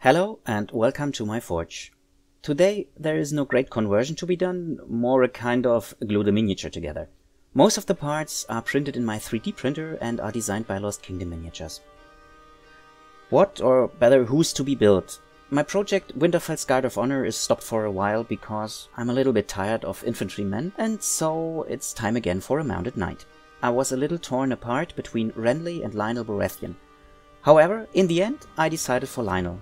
Hello and welcome to my forge. Today there is no great conversion to be done, more a kind of glue the miniature together. Most of the parts are printed in my 3D printer and are designed by Lost Kingdom Miniatures. What, or better who's to be built? My project Winterfells Guard of Honour is stopped for a while because I'm a little bit tired of infantrymen, and so it's time again for a mounted knight. I was a little torn apart between Renly and Lyonel Baratheon. However, in the end I decided for Lyonel.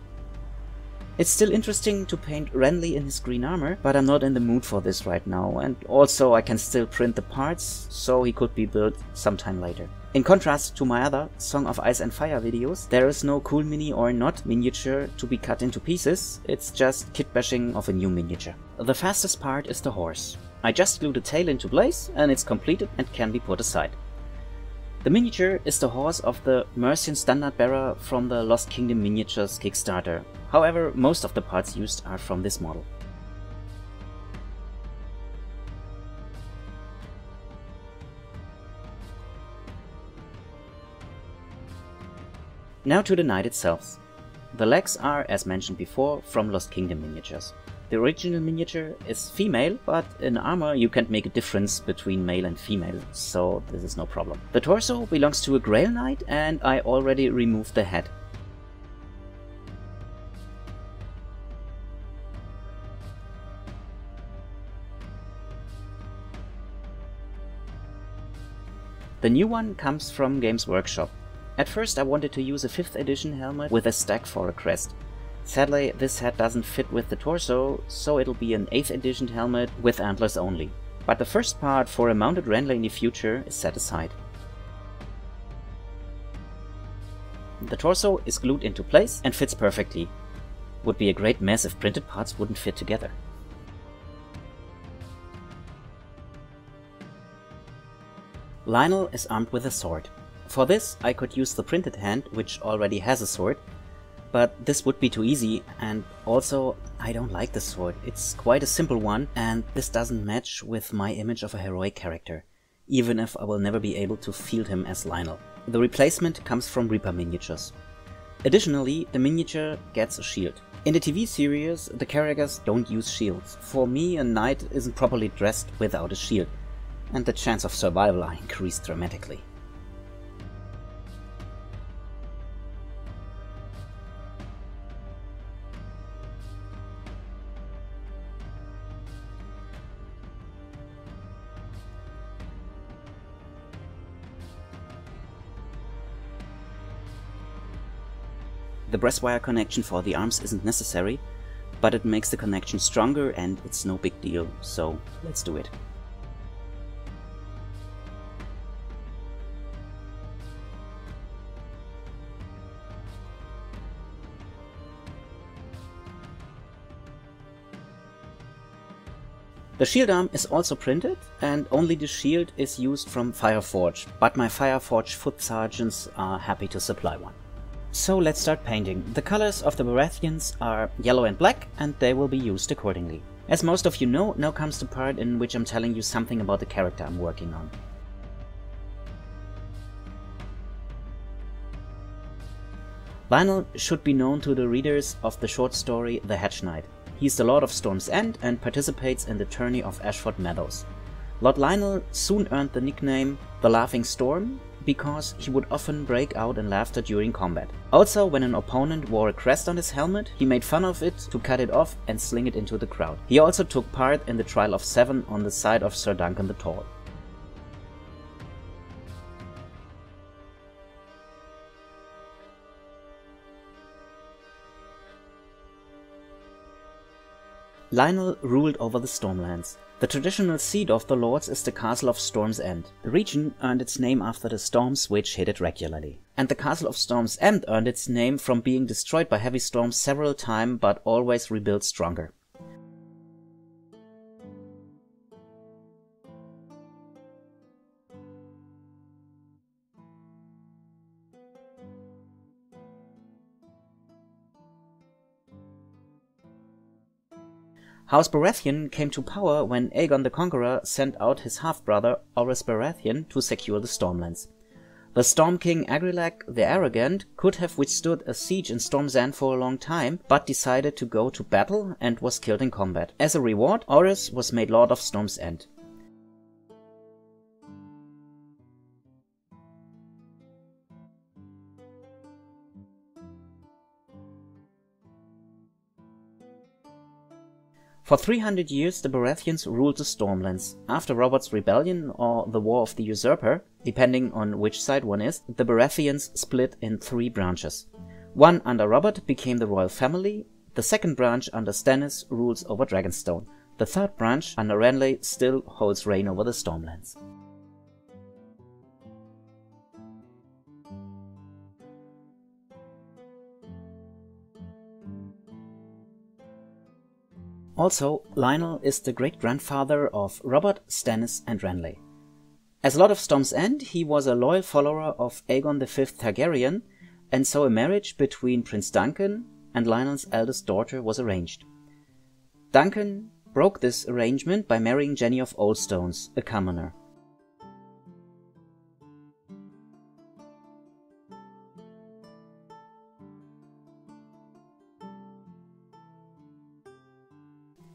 It's still interesting to paint Renly in his green armor, but I'm not in the mood for this right now, and also I can still print the parts, so he could be built sometime later. In contrast to my other Song of Ice and Fire videos, there is no cool mini or not miniature to be cut into pieces, it's just kit bashing of a new miniature. The fastest part is the horse. I just glue the tail into place and it's completed and can be put aside. The miniature is the horse of the Mercian standard bearer from the Lost Kingdom Miniatures Kickstarter. However, most of the parts used are from this model. Now to the knight itself. The legs are, as mentioned before, from Lost Kingdom Miniatures. The original miniature is female, but in armor you can't make a difference between male and female, so this is no problem. The torso belongs to a Grail Knight and I already removed the head. The new one comes from Games Workshop. At first I wanted to use a 5th edition helmet with a stack for a crest. Sadly, this head doesn't fit with the torso, so it'll be an 8th edition helmet with antlers only. But the first part for a mounted Renly in the future is set aside. The torso is glued into place and fits perfectly. Would be a great mess if printed parts wouldn't fit together. Lyonel is armed with a sword. For this I could use the printed hand, which already has a sword, but this would be too easy, and also I don't like the sword. It's quite a simple one and this doesn't match with my image of a heroic character, even if I will never be able to field him as Lyonel. The replacement comes from Reaper Miniatures. Additionally, the miniature gets a shield. In the TV series the characters don't use shields. For me, a knight isn't properly dressed without a shield, and the chance of survival are increased dramatically. The brass wire connection for the arms isn't necessary, but it makes the connection stronger and it's no big deal, so let's do it. The shield arm is also printed, and only the shield is used from Fireforge, but my Fireforge foot sergeants are happy to supply one. So let's start painting. The colors of the Baratheons are yellow and black, and they will be used accordingly. As most of you know, now comes the part in which I'm telling you something about the character I'm working on. Lyonel should be known to the readers of the short story The Hedge Knight. He's the Lord of Storm's End and participates in the tourney of Ashford Meadows. Lord Lyonel soon earned the nickname The Laughing Storm because he would often break out in laughter during combat. Also, when an opponent wore a crest on his helmet, he made fun of it to cut it off and sling it into the crowd. He also took part in the Trial of Seven on the side of Sir Duncan the Tall. Lyonel ruled over the Stormlands. The traditional seat of the lords is the Castle of Storm's End. The region earned its name after the storms which hit it regularly. And the Castle of Storm's End earned its name from being destroyed by heavy storms several times, but always rebuilt stronger. House Baratheon came to power when Aegon the Conqueror sent out his half-brother Orys Baratheon to secure the Stormlands. The Storm King Agrilac the Arrogant could have withstood a siege in Storm's End for a long time, but decided to go to battle and was killed in combat. As a reward, Orys was made Lord of Storm's End. For 300 years the Baratheons ruled the Stormlands. After Robert's Rebellion or the War of the Usurper, depending on which side one is, the Baratheons split in 3 branches. One under Robert became the royal family, the second branch under Stannis rules over Dragonstone, the third branch under Renly still holds reign over the Stormlands. Also, Lyonel is the great-grandfather of Robert, Stannis and Renly. As Lord of Storm's End, he was a loyal follower of Aegon V Targaryen, and so a marriage between Prince Duncan and Lyonel's eldest daughter was arranged. Duncan broke this arrangement by marrying Jenny of Oldstones, a commoner.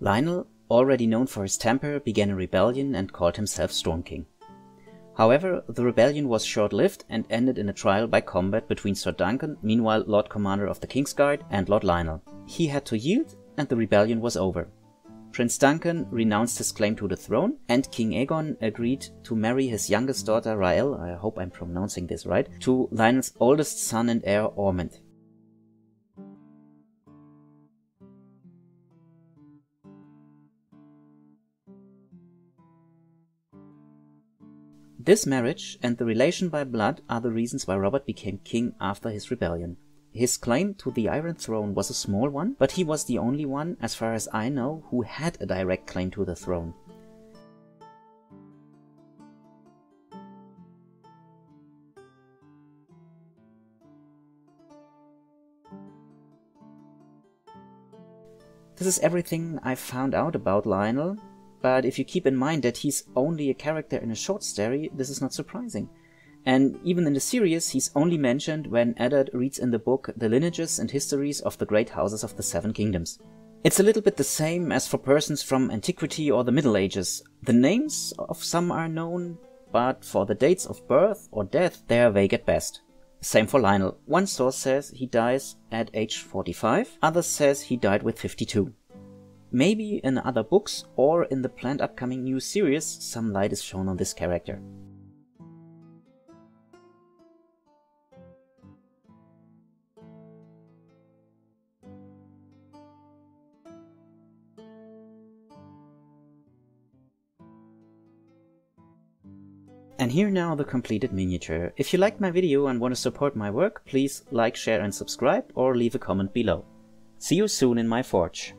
Lyonel, already known for his temper, began a rebellion and called himself Storm King. However, the rebellion was short-lived and ended in a trial by combat between Sir Duncan, meanwhile Lord Commander of the Kingsguard, and Lord Lyonel. He had to yield and the rebellion was over. Prince Duncan renounced his claim to the throne and King Aegon agreed to marry his youngest daughter Rael, I hope I'm pronouncing this right, to Lyonel's oldest son and heir Ormond. This marriage and the relation by blood are the reasons why Robert became king after his rebellion. His claim to the Iron Throne was a small one, but he was the only one, as far as I know, who had a direct claim to the throne. This is everything I've found out about Lyonel. But if you keep in mind that he's only a character in a short story, this is not surprising. And even in the series, he's only mentioned when Eddard reads in the book the lineages and histories of the great houses of the Seven Kingdoms. It's a little bit the same as for persons from antiquity or the Middle Ages. The names of some are known, but for the dates of birth or death, they are vague at best. Same for Lyonel. One source says he dies at age 45, others says he died with 52. Maybe in other books or in the planned upcoming new series some light is shown on this character. And here now the completed miniature. If you liked my video and want to support my work, please like, share and subscribe or leave a comment below. See you soon in my forge.